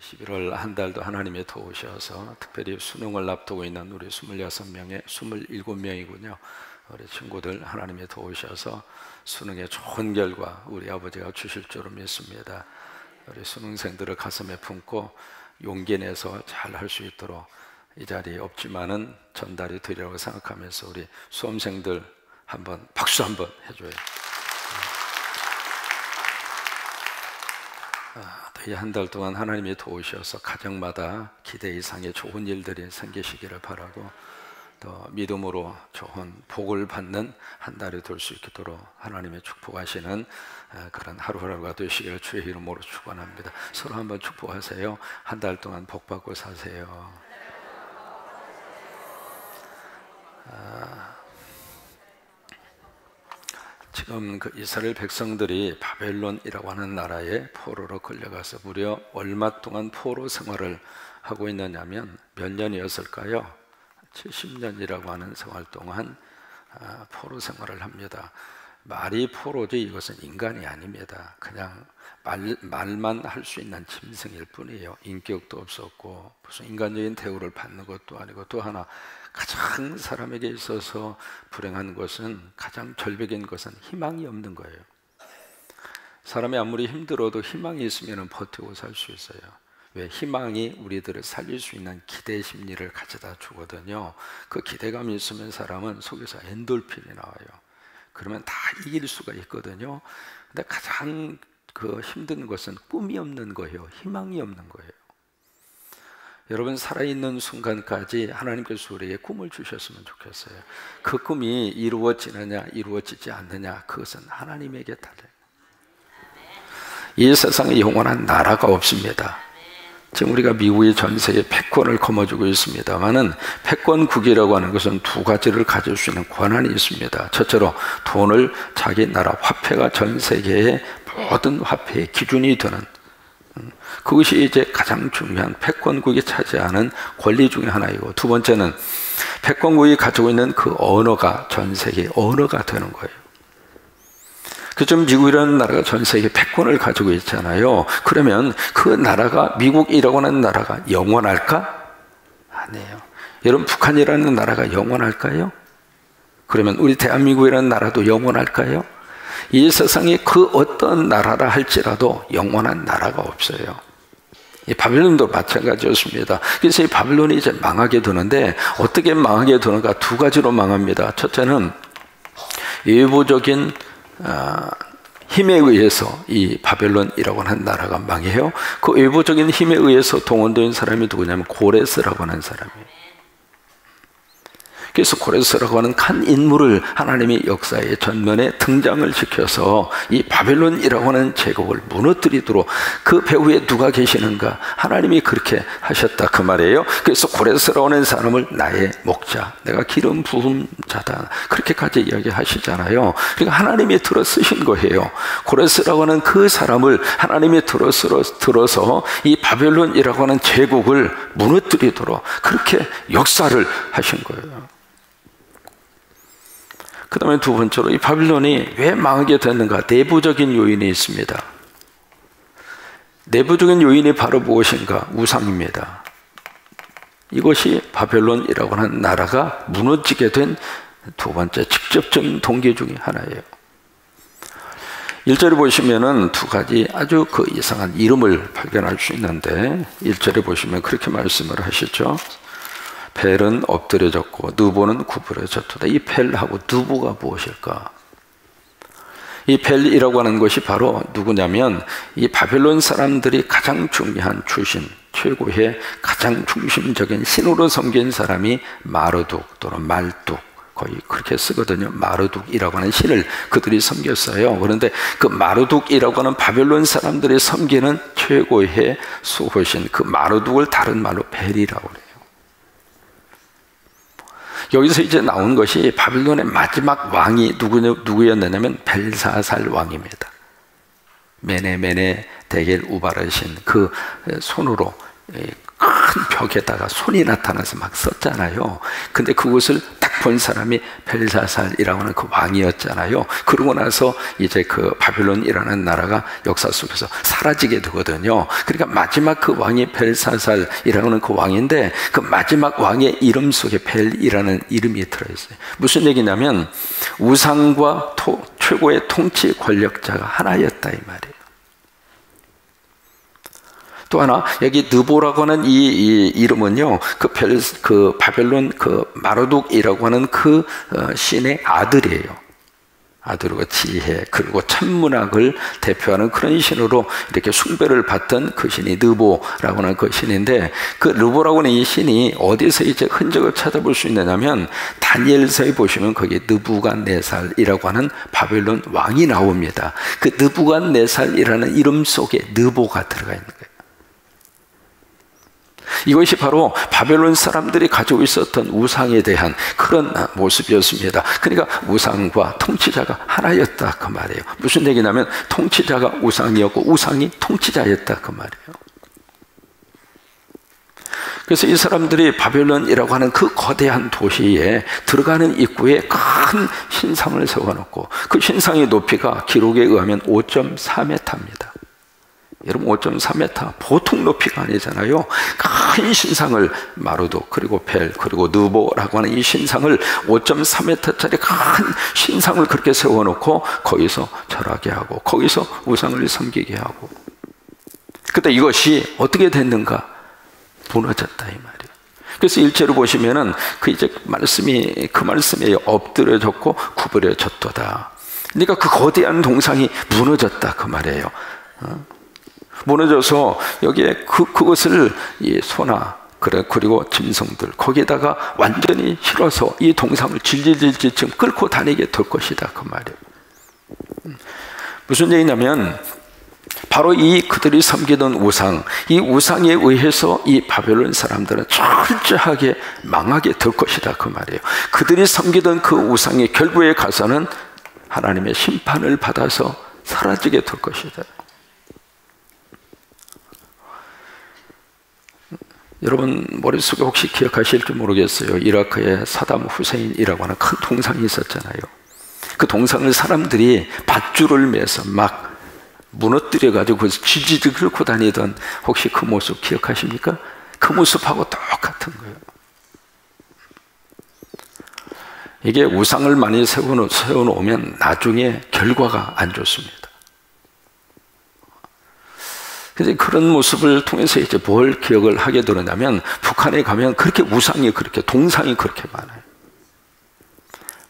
11월 한 달도 하나님이 도우셔서 특별히 수능을 앞두고 있는 우리 26명의 27명이군요. 우리 친구들 하나님이 도우셔서 수능에 좋은 결과 우리 아버지가 주실 줄을 믿습니다. 우리 수능생들을 가슴에 품고 용기 내서 잘 할 수 있도록 이 자리에 없지만은 전달이 되리라고 생각하면서 우리 수험생들 한번 박수 한번 해줘요. 이 한 달 동안 하나님이 도우셔서 가정마다 기대 이상의 좋은 일들이 생기시기를 바라고, 또 믿음으로 좋은 복을 받는 한 달이 될 수 있도록 하나님의 축복하시는 그런 하루하루가 되시기를 주의 이름으로 축원합니다. 서로 한번 축복하세요. 한 달 동안 복 받고 사세요. 지금 그 이스라엘 백성들이 바벨론이라고 하는 나라에 포로로 끌려가서 무려 얼마 동안 포로 생활을 하고 있느냐면 몇 년이었을까요? 70년이라고 하는 생활 동안 포로 생활을 합니다. 말이 포로지 이것은 인간이 아닙니다. 그냥 말만 할 수 있는 짐승일 뿐이에요. 인격도 없었고 무슨 인간적인 대우를 받는 것도 아니고, 또 하나 가장 사람에게 있어서 불행한 것은, 가장 절벽인 것은 희망이 없는 거예요. 사람이 아무리 힘들어도 희망이 있으면 버티고 살 수 있어요. 왜? 희망이 우리들을 살릴 수 있는 기대 심리를 가져다 주거든요. 그 기대감이 있으면 사람은 속에서 엔돌핀이 나와요. 그러면 다 이길 수가 있거든요. 근데 가장 힘든 것은 꿈이 없는 거예요. 희망이 없는 거예요. 여러분, 살아있는 순간까지 하나님께서 우리에게 꿈을 주셨으면 좋겠어요. 그 꿈이 이루어지느냐 이루어지지 않느냐, 그것은 하나님에게 달려요. 이 세상에 영원한 나라가 없습니다. 지금 우리가 미국이 전 세계 패권을 거머쥐고 있습니다만은, 패권국이라고 하는 것은 두 가지를 가질 수 있는 권한이 있습니다. 첫째로 돈을, 자기 나라 화폐가 전 세계의 모든 화폐의 기준이 되는, 그것이 이제 가장 중요한 패권국이 차지하는 권리 중에 하나이고, 두 번째는 패권국이 가지고 있는 그 언어가 전 세계의 언어가 되는 거예요. 그좀 미국이라는 나라가 전 세계 패권을 가지고 있잖아요. 그러면 그 나라가, 미국이라고 하는 나라가 영원할까? 아니에요. 여러분, 북한이라는 나라가 영원할까요? 그러면 우리 대한민국이라는 나라도 영원할까요? 이 세상에 그 어떤 나라라 할지라도 영원한 나라가 없어요. 이 바벨론도 마찬가지였습니다. 그래서 이 바벨론이 이제 망하게 되는데, 어떻게 망하게 되는가? 두 가지로 망합니다. 첫째는 외부적인 힘에 의해서 이 바벨론이라고 하는 나라가 망해요. 그 외부적인 힘에 의해서 동원된 사람이 누구냐면 고레스라고 하는 사람이에요. 그래서 고레스라고 하는 한 인물을 하나님이 역사의 전면에 등장을 시켜서 이 바벨론이라고 하는 제국을 무너뜨리도록, 그 배후에 누가 계시는가? 하나님이 그렇게 하셨다, 그 말이에요. 그래서 고레스라고 하는 사람을 나의 목자, 내가 기름 부은 자다, 그렇게까지 이야기하시잖아요. 그러니까 하나님이 들어 쓰신 거예요. 고레스라고 하는 그 사람을 하나님이 들어서 이 바벨론이라고 하는 제국을 무너뜨리도록 그렇게 역사를 하신 거예요. 그 다음에 두 번째로, 이 바빌론이 왜 망하게 됐는가? 내부적인 요인이 있습니다. 내부적인 요인이 바로 무엇인가? 우상입니다. 이것이 바벨론이라고 하는 나라가 무너지게 된 두 번째 직접적인 동기 중에 하나예요. 1절에 보시면은 두 가지 아주 그 이상한 이름을 발견할 수 있는데, 1절에 보시면 그렇게 말씀을 하시죠. 벨은 엎드려졌고 느보는 구부러졌도다. 이 벨하고 느보가 무엇일까? 이 벨이라고 하는 것이 바로 누구냐면, 이 바벨론 사람들이 가장 중요한 주신, 최고의 가장 중심적인 신으로 섬긴 사람이 마르둑 또는 말뚝, 거의 그렇게 쓰거든요. 마르둑이라고 하는 신을 그들이 섬겼어요. 그런데 그 마르둑이라고 하는 바벨론 사람들이 섬기는 최고의 수호신, 그 마르둑을 다른 말로 벨이라고 그래요. 여기서 이제 나온 것이 바빌론의 마지막 왕이 누구였느냐면 벨사살 왕입니다. 메네 데겔 우바르신, 그 손으로 큰 벽에다가 손이 나타나서 막 썼잖아요. 근데 그것을 딱 본 사람이 벨사살이라고 하는 그 왕이었잖아요. 그러고 나서 이제 그 바벨론이라는 나라가 역사 속에서 사라지게 되거든요. 그러니까 마지막 그 왕이 벨사살이라고 하는 그 왕인데, 그 마지막 왕의 이름 속에 벨이라는 이름이 들어있어요. 무슨 얘기냐면 우상과 최고의 통치 권력자가 하나였다 이 말이에요. 또 하나, 여기 느보라고 하는 이 이름은요, 그 바벨론 그 마르둑이라고 하는 그 신의 아들이에요. 아들과 지혜 그리고 천문학을 대표하는 그런 신으로 이렇게 숭배를 받던 그 신이 느보라고 하는 그 신인데, 그 느보라고 하는 이 신이 어디서 이제 흔적을 찾아볼 수 있느냐면 다니엘서에 보시면 거기에 느부갓네살이라고 하는 바벨론 왕이 나옵니다. 그 느부갓네살이라는 이름 속에 느보가 들어가 있는 거예요. 이것이 바로 바벨론 사람들이 가지고 있었던 우상에 대한 그런 모습이었습니다. 그러니까 우상과 통치자가 하나였다 그 말이에요. 무슨 얘기냐면 통치자가 우상이었고 우상이 통치자였다 그 말이에요. 그래서 이 사람들이 바벨론이라고 하는 그 거대한 도시에 들어가는 입구에 큰 신상을 세워놓고, 그 신상의 높이가 기록에 의하면 5.4m입니다. 여러분 5.4m 보통 높이가 아니잖아요. 큰 신상을 마르둑 그리고 벨 그리고 느보라고 하는 이 신상을 5.3m짜리 큰 신상을 그렇게 세워놓고 거기서 절하게 하고 거기서 우상을 섬기게 하고, 그때 이것이 어떻게 됐는가? 무너졌다 이 말이에요. 그래서 일제로 보시면은 그 말씀에 엎드려졌고 구부려졌도다. 그러니까 그 거대한 동상이 무너졌다 그 말이에요. 무너져서 여기에 그것을 이 소나 그리고 짐승들 거기에다가 완전히 실어서 이 동상을 질질질질 지금 끌고 다니게 될 것이다 그 말이에요. 무슨 얘기냐면 바로 이 그들이 섬기던 우상, 이 우상에 의해서 이 바벨론 사람들은 철저하게 망하게 될 것이다 그 말이에요. 그들이 섬기던 그 우상의 결부에 가서는 하나님의 심판을 받아서 사라지게 될 것이다. 여러분 머릿속에 혹시 기억하실지 모르겠어요. 이라크에 사담 후세인이라고 하는 큰 동상이 있었잖아요. 그 동상을 사람들이 밧줄을 매서 막 무너뜨려 가지고 지지직 긁고 다니던, 혹시 그 모습 기억하십니까? 그 모습하고 똑같은 거예요. 이게 우상을 많이 세워놓으면 나중에 결과가 안 좋습니다. 그래서 그런 모습을 통해서 이제 뭘 기억을 하게 되느냐면, 북한에 가면 그렇게 우상이 그렇게 동상이 그렇게 많아요.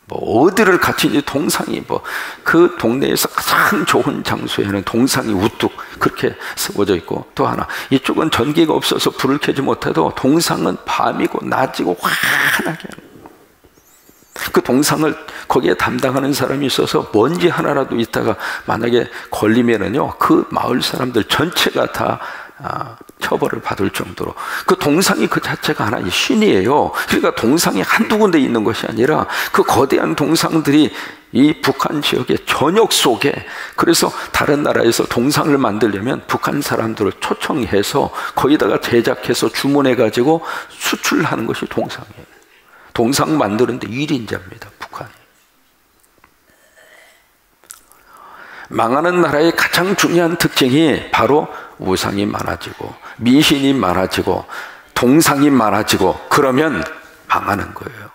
뭐 어디를 갔든지 동상이, 뭐 그 동네에서 가장 좋은 장소에는 동상이 우뚝 그렇게 세워져 있고, 또 하나 이쪽은 전기가 없어서 불을 켜지 못해도 동상은 밤이고 낮이고 환하게 하는, 그 동상을 거기에 담당하는 사람이 있어서 먼지 하나라도 있다가 만약에 걸리면은요, 그 마을 사람들 전체가 다 처벌을 받을 정도로 그 동상이 그 자체가 하나의 신이에요. 그러니까 동상이 한두 군데 있는 것이 아니라 그 거대한 동상들이 이 북한 지역의 전역 속에, 그래서 다른 나라에서 동상을 만들려면 북한 사람들을 초청해서 거기다가 제작해서 주문해 가지고 수출하는 것이 동상이에요. 동상 만드는데 1인자입니다 북한이. 망하는 나라의 가장 중요한 특징이 바로 우상이 많아지고 미신이 많아지고 동상이 많아지고, 그러면 망하는 거예요.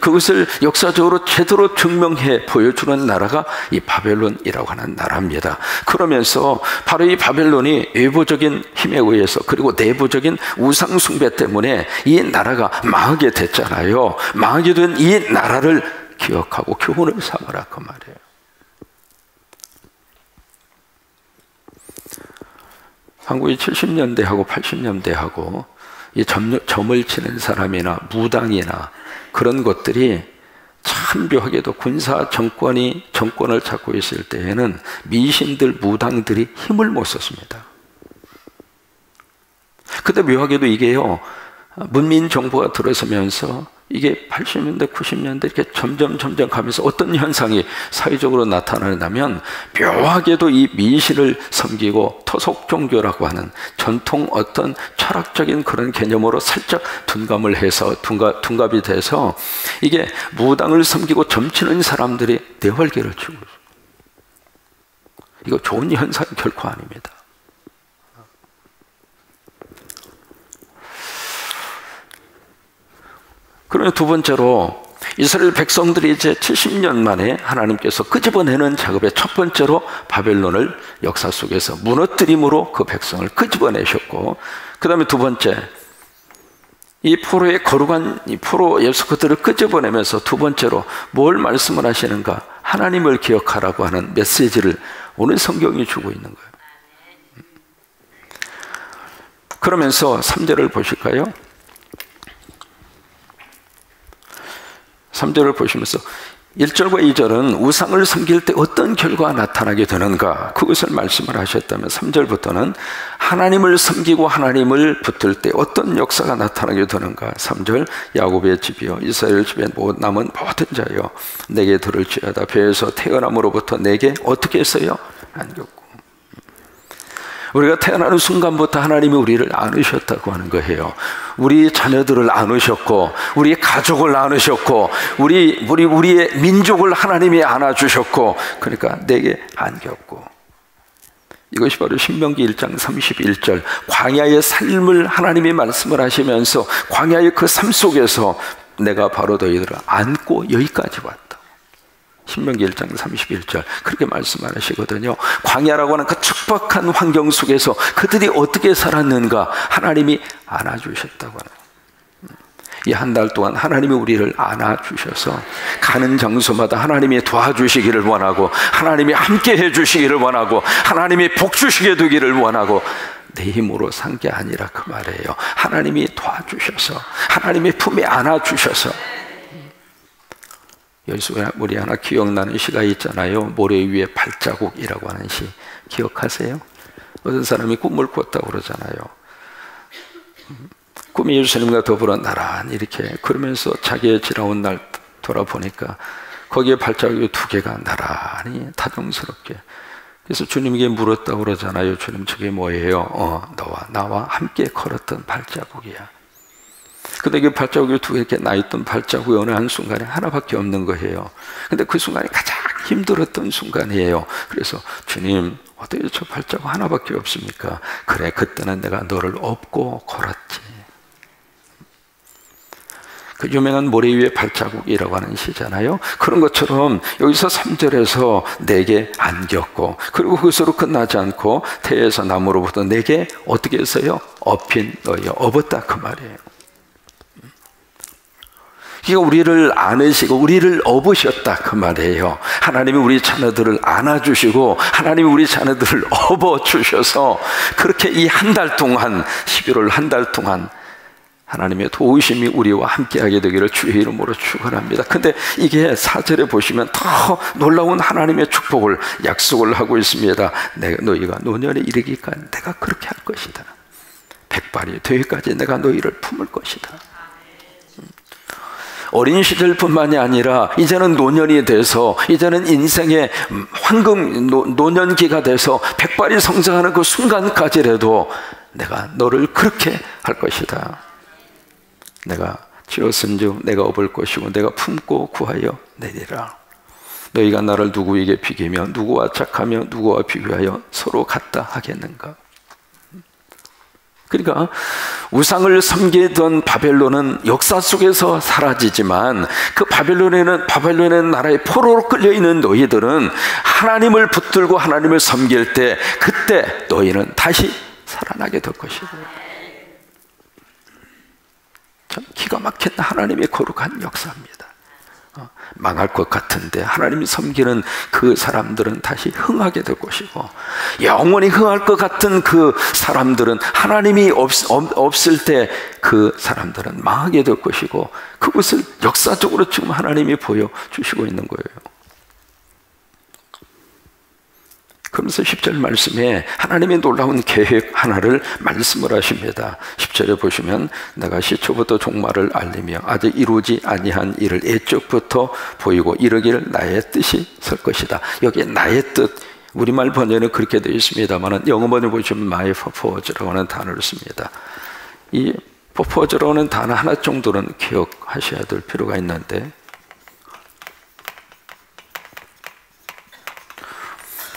그것을 역사적으로 제대로 증명해 보여주는 나라가 이 바벨론이라고 하는 나라입니다. 그러면서 바로 이 바벨론이 외부적인 힘에 의해서 그리고 내부적인 우상 숭배 때문에 이 나라가 망하게 됐잖아요. 망하게 된 이 나라를 기억하고 교훈을 삼으라 그 말이에요. 한국이 70년대하고 80년대하고 이 점을 치는 사람이나 무당이나 그런 것들이 참 묘하게도 군사 정권을 잡고 있을 때에는 미신들, 무당들이 힘을 못 썼습니다. 근데 묘하게도 이게요, 문민 정부가 들어서면서 이게 80년대, 90년대 이렇게 점점 가면서 어떤 현상이 사회적으로 나타나냐면, 묘하게도 이 미신을 섬기고 토속 종교라고 하는 전통 어떤 철학적인 그런 개념으로 살짝 둔감을 해서 둔갑이 돼서 이게 무당을 섬기고 점치는 사람들이 내활개를 치고 있어요. 이거 좋은 현상이 결코 아닙니다. 그러면 두 번째로, 이스라엘 백성들이 이제 70년 만에 하나님께서 끄집어내는 작업의 첫 번째로 바벨론을 역사 속에서 무너뜨림으로 그 백성을 끄집어내셨고, 그 다음에 두 번째, 이 포로의 거룩한 이 포로에서 그들을 끄집어내면서 두 번째로 뭘 말씀을 하시는가? 하나님을 기억하라고 하는 메시지를 오늘 성경이 주고 있는 거예요. 그러면서 3절을 보실까요? 3절을 보시면서 1절과 2절은 우상을 섬길 때 어떤 결과가 나타나게 되는가, 그것을 말씀을 하셨다면 3절부터는 하나님을 섬기고 하나님을 붙들 때 어떤 역사가 나타나게 되는가. 3절, 야곱의 집이여 이스라엘 집에 남은 모든 자여 내게 들을지어다. 배에서 태어남으로부터 내게 어떻게 했어요? 안겼고. 우리가 태어나는 순간부터 하나님이 우리를 안으셨다고 하는 거예요. 우리 자녀들을 안으셨고, 우리 가족을 안으셨고, 우리의 민족을 하나님이 안아주셨고, 그러니까 내게 안겼고. 이것이 바로 신명기 1장 31절, 광야의 삶을 하나님이 말씀을 하시면서 광야의 그 삶 속에서 내가 바로 너희들을 안고 여기까지 왔다. 신명기 1장 31절 그렇게 말씀하시거든요. 광야라고 하는 그 척박한 환경 속에서 그들이 어떻게 살았는가 하나님이 안아주셨다고 하는, 이 한 달 동안 하나님이 우리를 안아주셔서 가는 장소마다 하나님이 도와주시기를 원하고, 하나님이 함께 해주시기를 원하고, 하나님이 복주시게 되기를 원하고, 내 힘으로 산 게 아니라 그 말이에요. 하나님이 도와주셔서, 하나님의 품에 안아주셔서. 여기서 우리 하나 기억나는 시가 있잖아요. 모래 위에 발자국이라고 하는 시 기억하세요? 어떤 사람이 꿈을 꿨다고 그러잖아요. 꿈이 예수님과 더불어 나란히 이렇게, 그러면서 자기의 지나온 날 돌아보니까 거기에 발자국이 두 개가 나란히 다정스럽게. 그래서 주님에게 물었다고 그러잖아요. 주님, 저게 뭐예요? 너와 나와 함께 걸었던 발자국이야. 근데 그 발자국이 두 개 이렇게 나있던 발자국이 어느 한순간에 하나밖에 없는 거예요. 근데 그 순간이 가장 힘들었던 순간이에요. 그래서 주님, 어떻게 저 발자국 하나밖에 없습니까? 그래, 그때는 내가 너를 업고 걸었지. 그 유명한 모래 위에 발자국이라고 하는 시잖아요. 그런 것처럼 여기서 3절에서 내게 안겼고, 그리고 그것으로 끝나지 않고 태에서 나무로부터 내게 어떻게 했어요? 업힌 너희여, 업었다 그 말이에요. 그러니까 우리를 안으시고 우리를 업으셨다 그 말이에요. 하나님이 우리 자녀들을 안아주시고 하나님이 우리 자녀들을 업어주셔서 그렇게 이 한 달 동안, 11월 한 달 동안 하나님의 도우심이 우리와 함께하게 되기를 주의 이름으로 축원합니다. 근데 이게 4절에 보시면 더 놀라운 하나님의 축복을 약속을 하고 있습니다. 너희가 노년에 이르기까지 내가 그렇게 할 것이다. 백발이 되기까지 내가 너희를 품을 것이다. 어린 시절뿐만이 아니라 이제는 노년이 돼서, 이제는 인생의 황금 노년기가 돼서 백발이 성장하는 그 순간까지라도 내가 너를 그렇게 할 것이다. 내가 지었은즉 내가 업을 것이고 내가 품고 구하여 내리라. 너희가 나를 누구에게 비기며 누구와 착하며 누구와 비교하여 서로 같다 하겠는가. 그러니까 우상을 섬기던 바벨론은 역사 속에서 사라지지만, 그 바벨론의 나라의 포로로 끌려있는 너희들은 하나님을 붙들고 하나님을 섬길 때, 그때 너희는 다시 살아나게 될 것이고, 참 기가 막힌 하나님의 거룩한 역사입니다. 망할 것 같은데 하나님이 섬기는 그 사람들은 다시 흥하게 될 것이고, 영원히 흥할 것 같은 그 사람들은 하나님이 없을 때 그 사람들은 망하게 될 것이고, 그것을 역사적으로 지금 하나님이 보여주시고 있는 거예요. 그러면서 10절 말씀에 하나님의 놀라운 계획 하나를 말씀을 하십니다. 10절에 보시면 내가 시초부터 종말을 알리며 아직 이루지 아니한 일을 애적부터 보이고 이르기를 나의 뜻이 설 것이다. 여기에 나의 뜻, 우리말 번역은 그렇게 되어 있습니다만 영어 번역에 보시면 my purpose라고 하는 단어를 씁니다. 이 purpose라고 하는 단어 하나 정도는 기억하셔야 될 필요가 있는데,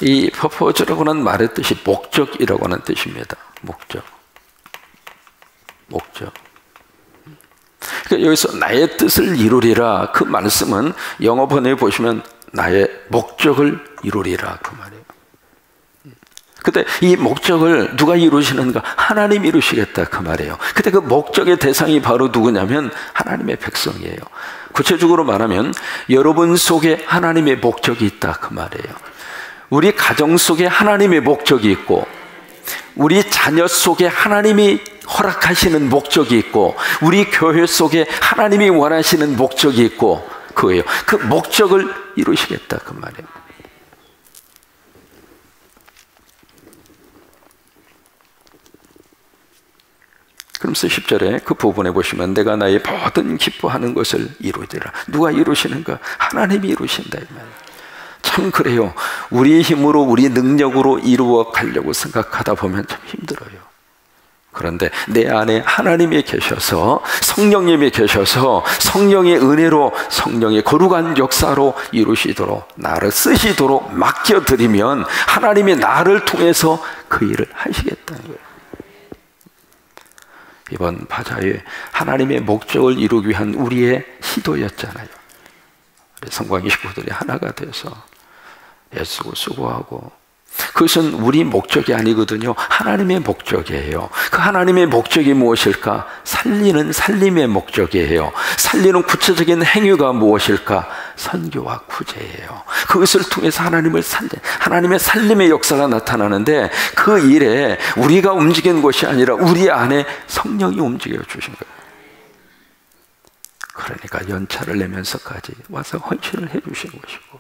이 purpose라고 하는 말의 뜻이 목적이라고 하는 뜻입니다. 목적. 그러니까 여기서 나의 뜻을 이루리라, 그 말씀은 영어 번역에 보시면 나의 목적을 이루리라, 그 말이에요. 근데 이 목적을 누가 이루시는가? 하나님 이루시겠다, 그 말이에요. 근데 그 목적의 대상이 바로 누구냐면 하나님의 백성이에요. 구체적으로 말하면 여러분 속에 하나님의 목적이 있다, 그 말이에요. 우리 가정 속에 하나님의 목적이 있고, 우리 자녀 속에 하나님이 허락하시는 목적이 있고, 우리 교회 속에 하나님이 원하시는 목적이 있고, 그거예요. 그 목적을 이루시겠다, 그 말이에요. 그러면서 10절에 그 부분에 보시면 내가 나의 모든 기뻐하는 것을 이루리라. 누가 이루시는가? 하나님이 이루신다, 이 말이에요. 참 그래요. 우리 힘으로, 우리 능력으로 이루어 가려고 생각하다 보면 참 힘들어요. 그런데 내 안에 하나님이 계셔서, 성령님이 계셔서 성령의 은혜로, 성령의 거룩한 역사로 이루시도록, 나를 쓰시도록 맡겨드리면 하나님이 나를 통해서 그 일을 하시겠다는 거예요. 이번 바자회 하나님의 목적을 이루기 위한 우리의 시도였잖아요. 성광 식구들이 하나가 돼서 애쓰고 수고하고, 그것은 우리 목적이 아니거든요. 하나님의 목적이에요. 그 하나님의 목적이 무엇일까? 살리는 살림의 목적이에요. 살리는 구체적인 행위가 무엇일까? 선교와 구제예요. 그것을 통해서 하나님의 살림의 역사가 나타나는데, 그 일에 우리가 움직인 것이 아니라 우리 안에 성령이 움직여 주신 거예요. 그러니까 연차를 내면서까지 와서 헌신을 해 주신 것이고,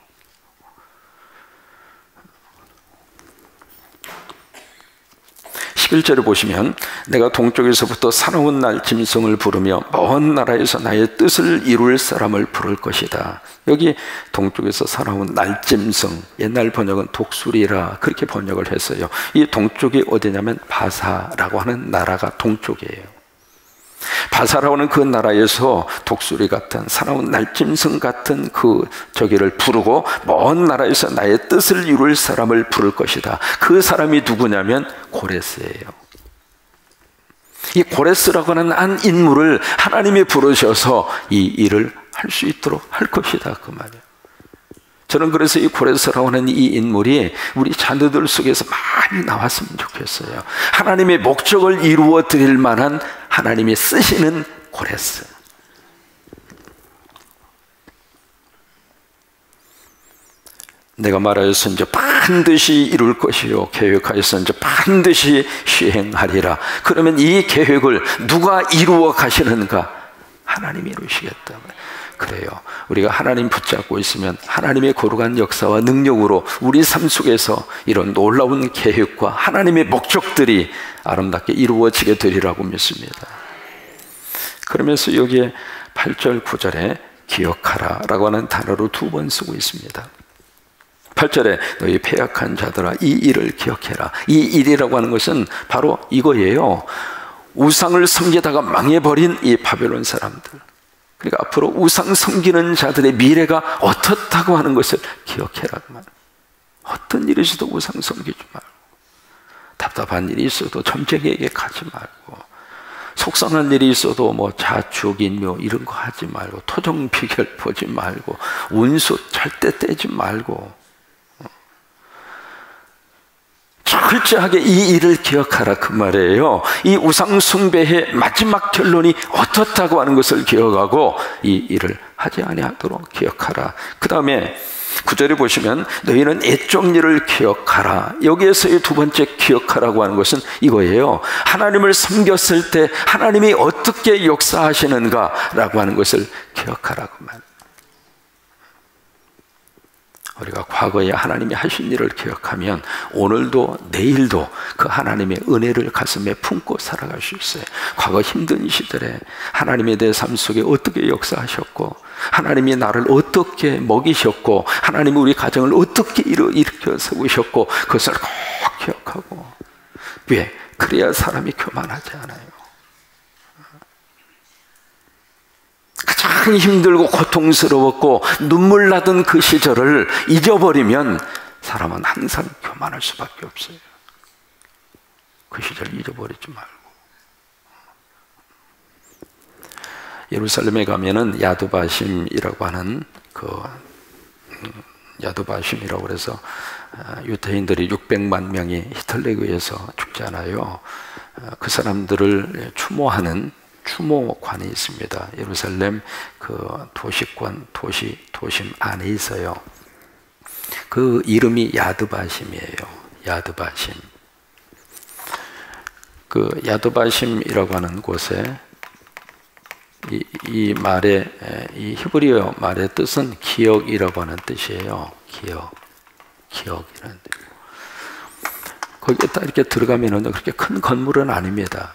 11절을 보시면 내가 동쪽에서부터 사나운 날짐승을 부르며 먼 나라에서 나의 뜻을 이룰 사람을 부를 것이다. 여기 동쪽에서 사나운 날짐승, 옛날 번역은 독수리라 그렇게 번역을 했어요. 이 동쪽이 어디냐면 바사라고 하는 나라가 동쪽이에요. 바사라고 하는 그 나라에서 독수리 같은 사나운 날짐승 같은 저기를 부르고 먼 나라에서 나의 뜻을 이룰 사람을 부를 것이다. 그 사람이 누구냐면 고레스예요. 이 고레스라고 하는 한 인물을 하나님이 부르셔서 이 일을 할 수 있도록 할 것이다, 그 말이에요. 저는 그래서 이 고레스라고 하는 이 인물이 우리 자녀들 속에서 많이 나왔으면 좋겠어요. 하나님의 목적을 이루어 드릴 만한 하나님이 쓰시는 고레스. 내가 말하였은지 반드시 이룰 것이요 계획하였은지 반드시 시행하리라. 그러면 이 계획을 누가 이루어 가시는가? 하나님이 이루시겠다. 그래요. 우리가 하나님 붙잡고 있으면 하나님의 거룩한 역사와 능력으로 우리 삶 속에서 이런 놀라운 계획과 하나님의 목적들이 아름답게 이루어지게 되리라고 믿습니다. 그러면서 여기에 8절 9절에 기억하라 라고 하는 단어로 2번 쓰고 있습니다. 8절에 너희 패역한 자들아 이 일을 기억해라. 이 일이라고 하는 것은 바로 이거예요. 우상을 섬기다가 망해버린 이 바벨론 사람들, 그러니까 앞으로 우상 섬기는 자들의 미래가 어떻다고 하는 것을 기억해라. 어떤 일이지도 우상 섬기지 말고, 답답한 일이 있어도 점쟁이에게 가지 말고, 속상한 일이 있어도 뭐 자축인묘 이런 거 하지 말고, 토종비결 보지 말고, 운수 절대 떼지 말고, 철저하게 이 일을 기억하라, 그 말이에요. 이 우상 숭배의 마지막 결론이 어떻다고 하는 것을 기억하고 이 일을 하지 아니하도록 기억하라. 그 다음에 9절에 보시면 너희는 애적 일을 기억하라. 여기에서의 두 번째 기억하라고 하는 것은 이거예요. 하나님을 섬겼을 때 하나님이 어떻게 역사하시는가 라고 하는 것을 기억하라고 말. 우리가 과거에 하나님이 하신 일을 기억하면 오늘도 내일도 그 하나님의 은혜를 가슴에 품고 살아갈 수 있어요. 과거 힘든 시절에 하나님에 대해 삶 속에 어떻게 역사하셨고, 하나님이 나를 어떻게 먹이셨고, 하나님이 우리 가정을 어떻게 일으켜 세우셨고, 그것을 꼭 기억하고. 왜? 그래야 사람이 교만하지 않아요. 가장 힘들고 고통스러웠고 눈물 나던 그 시절을 잊어버리면 사람은 항상 교만할 수밖에 없어요. 그 시절 잊어버리지 말고. 예루살렘에 가면은 야두바심이라고 하는 야두바심이라고 그래서 유대인들이 600만 명이 히틀러에 의해서 죽잖아요. 그 사람들을 추모하는 추모관이 있습니다. 예루살렘 그 도심 안에 있어요. 그 이름이 야드바심이에요. 야드바심. 그 야드바심이라고 하는 곳에 이 말의 이 히브리어 말의 뜻은 기억이라고 하는 뜻이에요. 기억이라는 뜻. 거기에 딱 이렇게 들어가면은 그렇게 큰 건물은 아닙니다.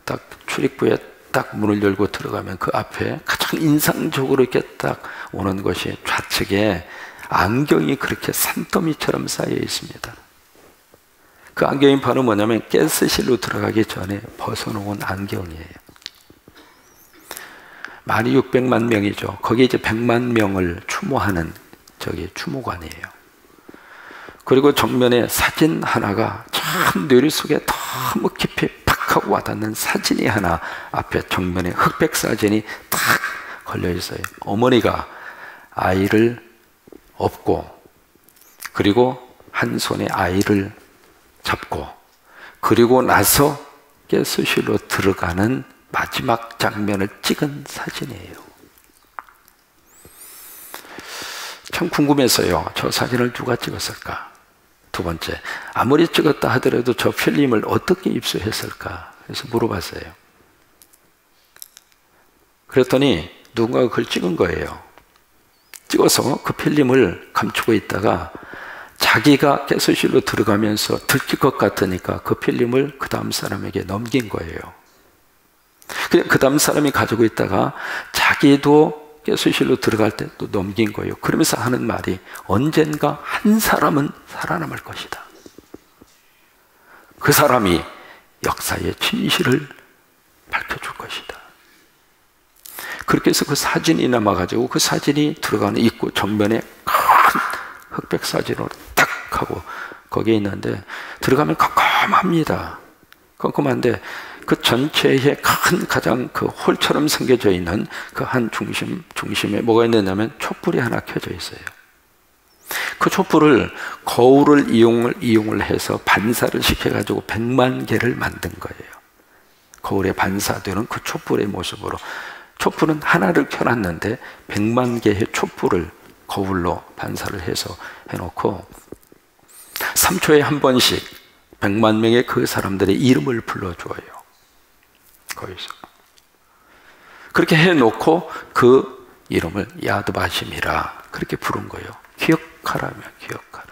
딱 출입구에 딱 문을 열고 들어가면 그 앞에 가장 인상적으로 이렇게 딱 오는 것이 좌측에 안경이 그렇게 산더미처럼 쌓여 있습니다. 그 안경이 바로 뭐냐면 가스실로 들어가기 전에 벗어놓은 안경이에요. 많이 600만 명이죠. 거기에 이제 100만 명을 추모하는 추모관이에요. 그리고 정면에 사진 하나가 참 뇌리 속에 너무 깊이 팍 하고 와닿는 사진이 하나 앞에 정면에 흑백 사진이 딱 걸려 있어요. 어머니가 아이를 업고 그리고 한 손에 아이를 잡고 그리고 나서 가스실로 들어가는 마지막 장면을 찍은 사진이에요. 참 궁금해서요. 저 사진을 누가 찍었을까? 두 번째, 아무리 찍었다 하더라도 저 필름을 어떻게 입수했을까? 그래서 물어봤어요. 그랬더니 누군가가 그걸 찍은 거예요. 찍어서 그 필름을 감추고 있다가 자기가 가스실로 들어가면서 들킬 것 같으니까 그 필름을 그 다음 사람에게 넘긴 거예요. 그 다음 사람이 가지고 있다가 자기도 가스실로 들어갈 때 또 넘긴 거예요. 그러면서 하는 말이 언젠가 한 사람은 살아남을 것이다. 그 사람이 역사의 진실을 밝혀줄 것이다. 그렇게 해서 그 사진이 남아가지고 그 사진이 들어가는 입구 정면에 큰 흑백 사진으로 딱 하고 거기에 있는데 들어가면 깜깜합니다. 깜깜한데 그 전체에 큰 가장 그 홀처럼 생겨져 있는 그 한 중심에 뭐가 있느냐면 촛불이 하나 켜져 있어요. 그 촛불을 거울을 이용을 해서 반사를 시켜가지고 100만 개를 만든 거예요. 거울에 반사되는 그 촛불의 모습으로. 촛불은 하나를 켜놨는데 100만 개의 촛불을 거울로 반사를 해서 해놓고 3초에 한 번씩 100만 명의 그 사람들의 이름을 불러주어요. 거기서 그렇게 해놓고 그 이름을 야드바심이라 그렇게 부른 거예요. 기억하라며 기억하라.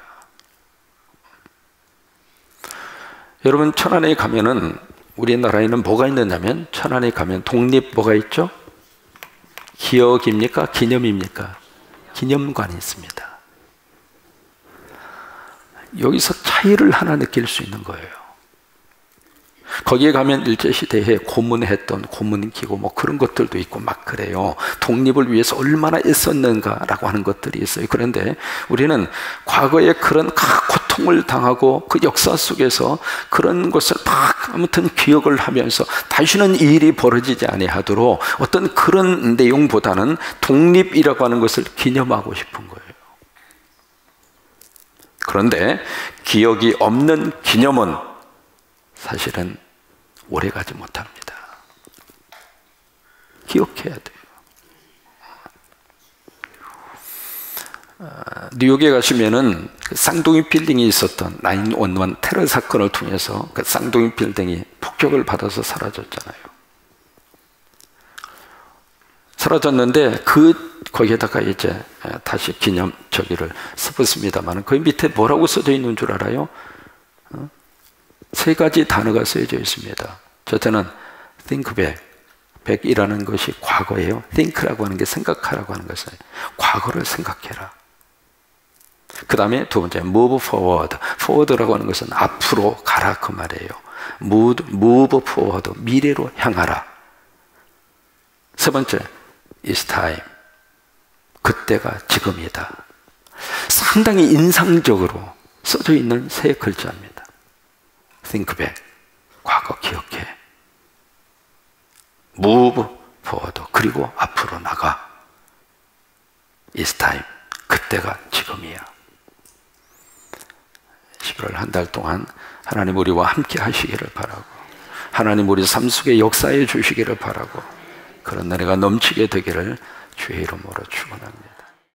여러분 천안에 가면은 우리나라에는 뭐가 있느냐면 천안에 가면 독립 뭐가 있죠? 기억입니까? 기념입니까? 기념관이 있습니다. 여기서 차이를 하나 느낄 수 있는 거예요. 거기에 가면 일제시대에 고문했던 고문기구 뭐 그런 것들도 있고 막 그래요. 독립을 위해서 얼마나 애썼는가라고 하는 것들이 있어요. 그런데 우리는 과거에 그런 고통을 당하고 그 역사 속에서 그런 것을 막 아무튼 기억을 하면서 다시는 이 일이 벌어지지 아니하도록 어떤 그런 내용보다는 독립이라고 하는 것을 기념하고 싶은 거예요. 그런데 기억이 없는 기념은 사실은 오래가지 못합니다. 기억해야 돼요. 뉴욕에 가시면은 그 쌍둥이 빌딩이 있었던 9/11 테러 사건을 통해서 그 쌍둥이 빌딩이 폭격을 받아서 사라졌잖아요. 사라졌는데 그 거기에다가 이제 다시 기념 저기를 써봤습니다만 그 밑에 뭐라고 써져 있는 줄 알아요? 세 가지 단어가 쓰여져 있습니다. 첫째는 think back. back이라는 것이 과거예요. think라고 하는 게 생각하라고 하는 것이에요. 과거를 생각해라. 그 다음에 두 번째 move forward. forward라고 하는 것은 앞으로 가라 그 말이에요. move forward. 미래로 향하라. 세 번째 it's time. 그때가 지금이다. 상당히 인상적으로 써져 있는 세 글자입니다. think back. 과거 기억해. move forward. 그리고 앞으로 나가. it's time. 그때가 지금이야. 11월 한 달 동안 하나님 우리와 함께 하시기를 바라고, 하나님 우리 삶 속에 역사해 주시기를 바라고, 그런 은혜가 넘치게 되기를 주의 이름으로 축원합니다.